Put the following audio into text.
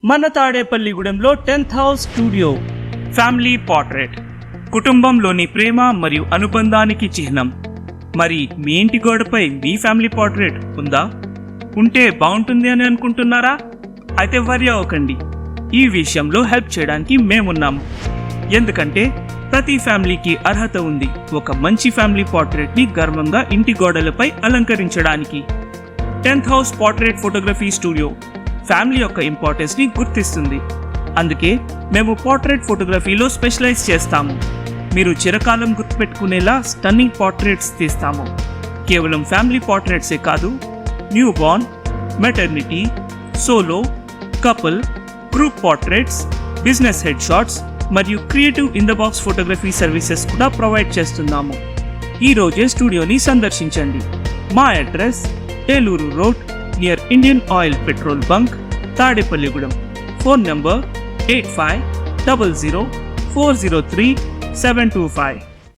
మన తాడేపల్లిగూడెంలో 10th house studio family portrait కుటుంబంలోని ప్రేమ మరియు అనుబంధానికి చిహ్నం. మరి మీ ఇంటి గోడపై మీ ఫ్యామిలీ పోర్ట్రేట్ ఉందా? ఉంటే బాగుంటుంది అని అనుకుంటున్నారా? అయితే వర్రీ అవ్వకండి, ఈ విషయంలో హెల్ప్ చేయడానికి మేమున్నాము. ఎందుకంటే ప్రతి ఫ్యామిలీకి అర్హత ఉంది ఒక మంచి ఫ్యామిలీ పోర్ట్రేట్ ని గర్వంగా ఇంటి గోడలపై అలంకరించడానికి. 10th house portrait photography studio family యొక్క ఇంపార్టెన్స్ ని గుర్తిస్తుంది. అందుకే మేము పోర్ట్రేట్ ఫోటోగ్రఫీలో స్పెషలైజ్ చేస్తాము. మీరు చిరకాలం గుర్తుపెట్టుకునేలా స్టన్నింగ్ పోర్ట్రేట్స్ తీస్తాము. కేవలం ఫ్యామిలీ పోర్ట్రేట్సే కాదు, newborn, maternity, solo, couple, group portraits, business head shots మరియు creative in the box photography services కూడా ప్రొవైడ్ చేస్తున్నాము. ఈ రోజే స్టూడియోని సందర్శించండి. మా address Eluru road near Indian oil petrol bunk, Tadepalligudem. Phone number 8500403725.